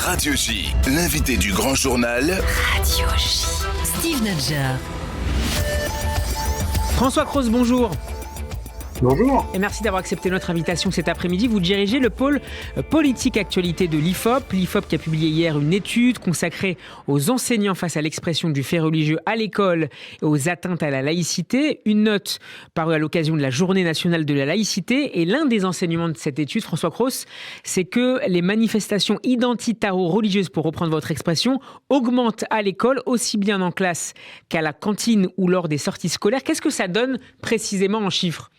Radio J, l'invité du grand journal. Radio J. Steve Nadjar. François Cros, bonjour. Bonjour. Et merci d'avoir accepté notre invitation cet après-midi. Vous dirigez le pôle politique actualité de l'IFOP. L'IFOP qui a publié hier une étude consacrée aux enseignants face à l'expression du fait religieux à l'école et aux atteintes à la laïcité. Une note parue à l'occasion de la Journée nationale de la laïcité. Et l'un des enseignements de cette étude, François Cros, c'est que les manifestations identitaro-religieuses, pour reprendre votre expression, augmentent à l'école, aussi bien en classe qu'à la cantine ou lors des sorties scolaires. Qu'est-ce que ça donne précisément en chiffres ?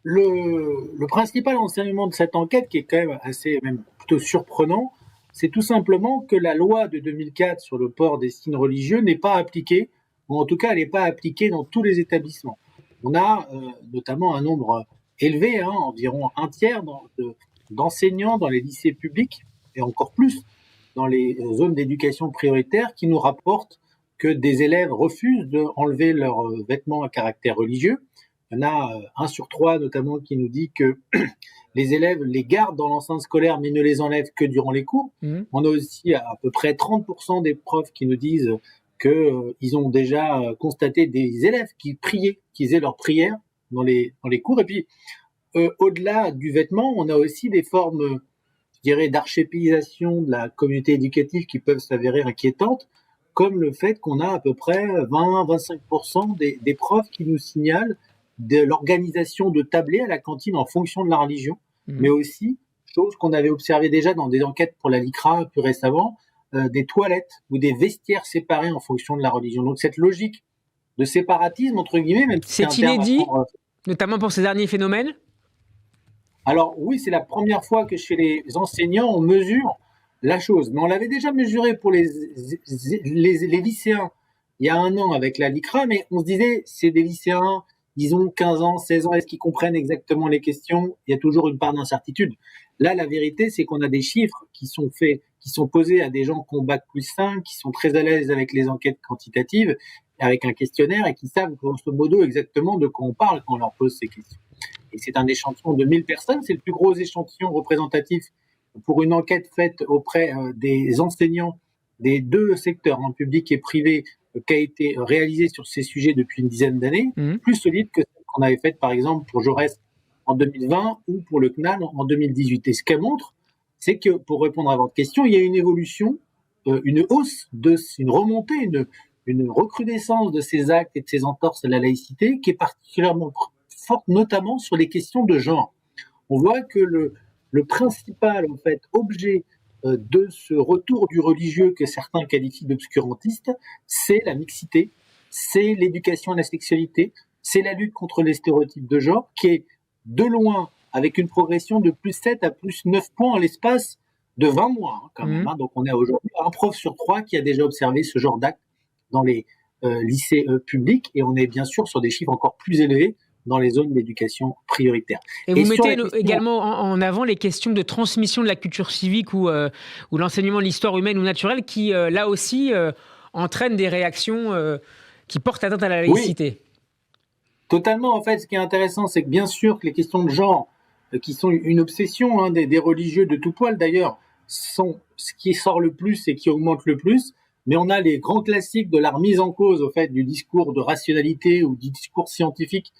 Le principal enseignement de cette enquête, qui est quand même assez, même plutôt surprenant, c'est tout simplement que la loi de 2004 sur le port des signes religieux n'est pas appliquée, ou en tout cas elle n'est pas appliquée dans tous les établissements. On a notamment un nombre élevé, environ un tiers d'enseignants dans les lycées publics, et encore plus dans les zones d'éducation prioritaire, qui nous rapportent que des élèves refusent d'enlever leurs vêtements à caractère religieux. Il y en a 1 sur 3 notamment qui nous dit que les élèves les gardent dans l'enceinte scolaire mais ne les enlèvent que durant les cours. On a aussi à peu près 30% des profs qui nous disent qu'ils ont déjà constaté des élèves qui priaient, qui faisaient leur prière dans les cours. Et puis, au-delà du vêtement, on a aussi des formes, je dirais, d'archépisation de la communauté éducative qui peuvent s'avérer inquiétantes, comme le fait qu'on a à peu près 20-25% des profs qui nous signalent de l'organisation de tablés à la cantine en fonction de la religion, mais aussi, chose qu'on avait observée déjà dans des enquêtes pour la LICRA plus récemment, des toilettes ou des vestiaires séparés en fonction de la religion. Donc cette logique de séparatisme, entre guillemets, même si c'est inédit, notamment pour ces derniers phénomènes. Alors oui, c'est la première fois que chez les enseignants, on mesure la chose. Mais on l'avait déjà mesuré pour les lycéens il y a 1 an avec la LICRA, mais on se disait, c'est des lycéens, ils ont 15 ans, 16 ans, est-ce qu'ils comprennent exactement les questions ? Il y a toujours une part d'incertitude. Là, la vérité, c'est qu'on a des chiffres qui sont posés à des gens qui ont Bac+5, qui sont très à l'aise avec les enquêtes quantitatives, avec un questionnaire, et qui savent grosso modo exactement de quoi on parle quand on leur pose ces questions. Et c'est un échantillon de 1000 personnes, c'est le plus gros échantillon représentatif pour une enquête faite auprès des enseignants des 2 secteurs, public et privé, qui a été réalisé sur ces sujets depuis une dizaine d'années, plus solide que celle qu'on avait faite par exemple pour Jaurès en 2020 ou pour le CNAL en 2018. Et ce qu'elle montre, c'est que, pour répondre à votre question, il y a une évolution, une hausse, une remontée, une recrudescence de ces actes et de ces entorses à la laïcité qui est particulièrement forte, notamment sur les questions de genre. On voit que le principal objet de ce retour du religieux que certains qualifient d'obscurantiste, c'est la mixité, c'est l'éducation à la sexualité, c'est la lutte contre les stéréotypes de genre, qui est de loin avec une progression de +7 à +9 points en l'espace de 20 mois, quand même. Donc on est aujourd'hui à 1 prof sur 3 qui a déjà observé ce genre d'acte dans les lycées publics, et on est bien sûr sur des chiffres encore plus élevés dans les zones d'éducation prioritaire. Et vous mettez également en avant les questions de transmission de la culture civique ou l'enseignement de l'histoire humaine ou naturelle qui, là aussi, entraînent des réactions qui portent atteinte à la laïcité. Oui, totalement. Ce qui est intéressant, c'est que bien sûr que les questions de genre, qui sont une obsession des religieux de tout poil d'ailleurs, sont ce qui sort le plus et qui augmente le plus. Mais on a les grands classiques de la remise en cause du discours de rationalité ou du discours scientifique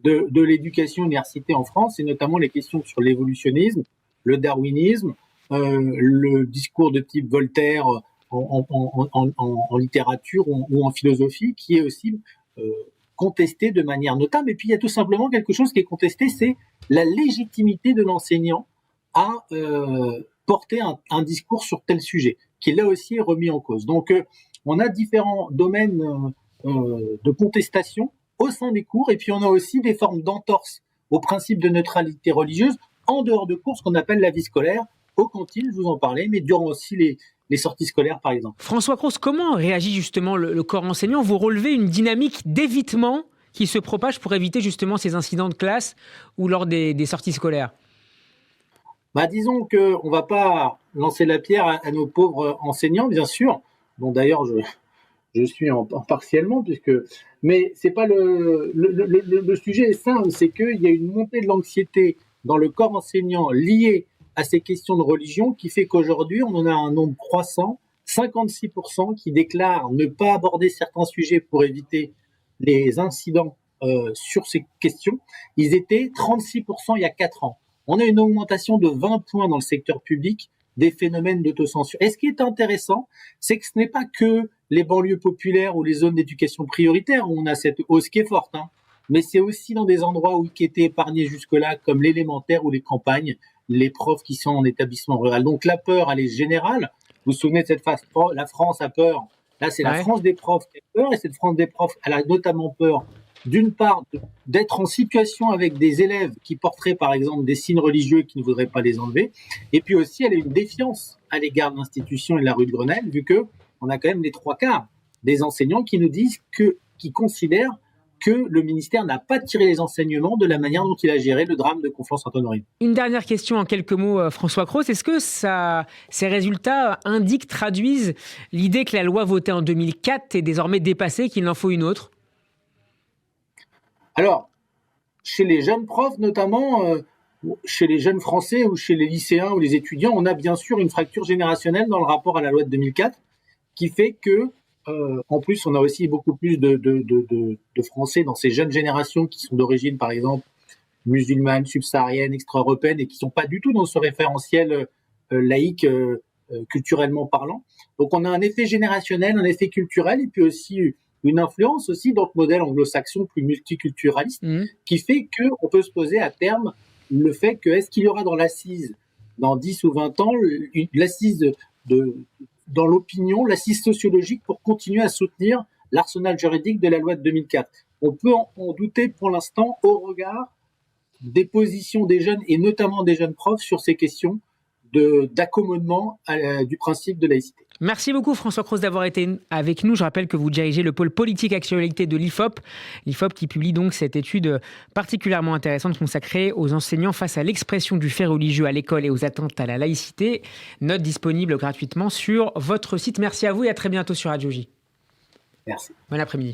de l'éducation universitaire en France, et notamment les questions sur l'évolutionnisme, le darwinisme, le discours de type Voltaire en littérature ou en philosophie, qui est aussi contesté de manière notable. Et puis il y a tout simplement quelque chose qui est contesté, c'est la légitimité de l'enseignant à porter un discours sur tel sujet, qui là aussi est remis en cause. Donc on a différents domaines de contestation au sein des cours, et puis on a aussi des formes d'entorse au principe de neutralité religieuse en dehors de cours, ce qu'on appelle la vie scolaire, aux cantines, je vous en parlais, mais durant aussi les sorties scolaires par exemple. François Cros, comment réagit justement le corps enseignant ? Vous relevez une dynamique d'évitement qui se propage pour éviter justement ces incidents de classe ou lors des sorties scolaires ? Disons qu'on ne va pas lancer la pierre à nos pauvres enseignants, bien sûr. Bon, d'ailleurs, je suis en partiellement, mais c'est pas le sujet est simple, c'est qu'il y a une montée de l'anxiété dans le corps enseignant liée à ces questions de religion qui fait qu'aujourd'hui, on en a un nombre croissant, 56% qui déclarent ne pas aborder certains sujets pour éviter les incidents sur ces questions. Ils étaient 36% il y a 4 ans. On a une augmentation de 20 points dans le secteur public des phénomènes d'autocensure. Et ce qui est intéressant, c'est que ce n'est pas que les banlieues populaires ou les zones d'éducation prioritaire où on a cette hausse qui est forte, mais c'est aussi dans des endroits qui étaient épargnés jusque-là, comme l'élémentaire ou les campagnes, les profs qui sont en établissement rural. Donc la peur, elle est générale. Vous vous souvenez de cette phase, la France a peur. Là, c'est la France des profs qui a peur, et cette France des profs, elle a notamment peur, d'une part, d'être en situation avec des élèves qui porteraient, par exemple, des signes religieux qui ne voudraient pas les enlever. Et puis aussi, elle a une défiance à l'égard de l'institution et de la rue de Grenelle, vu que on a quand même les 3/4 des enseignants qui nous disent qui considèrent que le ministère n'a pas tiré les enseignements de la manière dont il a géré le drame de Conflans-Sainte-Honorine. Une dernière question en quelques mots, François Cros. Est-ce que ces résultats traduisent l'idée que la loi votée en 2004 est désormais dépassée, qu'il en faut une autre ? Alors, chez les jeunes profs, notamment chez les jeunes Français ou chez les lycéens ou les étudiants, on a bien sûr une fracture générationnelle dans le rapport à la loi de 2004 qui fait que, en plus, on a aussi beaucoup plus de Français dans ces jeunes générations qui sont d'origine, par exemple, musulmane, subsaharienne, extra-européenne et qui ne sont pas du tout dans ce référentiel laïque culturellement parlant. Donc, on a un effet générationnel, un effet culturel et puis aussi une influence aussi dans le modèle anglo-saxon plus multiculturaliste qui fait qu'on peut se poser à terme le fait que est-ce qu'il y aura dans l'assise, dans 10 ou 20 ans, l'assise dans l'opinion, l'assise sociologique pour continuer à soutenir l'arsenal juridique de la loi de 2004. On peut en douter pour l'instant au regard des positions des jeunes et notamment des jeunes profs sur ces questions d'accommodement du principe de laïcité. Merci beaucoup François Cros d'avoir été avec nous. Je rappelle que vous dirigez le pôle politique actualité de l'IFOP. L'IFOP qui publie donc cette étude particulièrement intéressante consacrée aux enseignants face à l'expression du fait religieux à l'école et aux atteintes à la laïcité. Note disponible gratuitement sur votre site. Merci à vous et à très bientôt sur Radio J. Merci. Bon après-midi.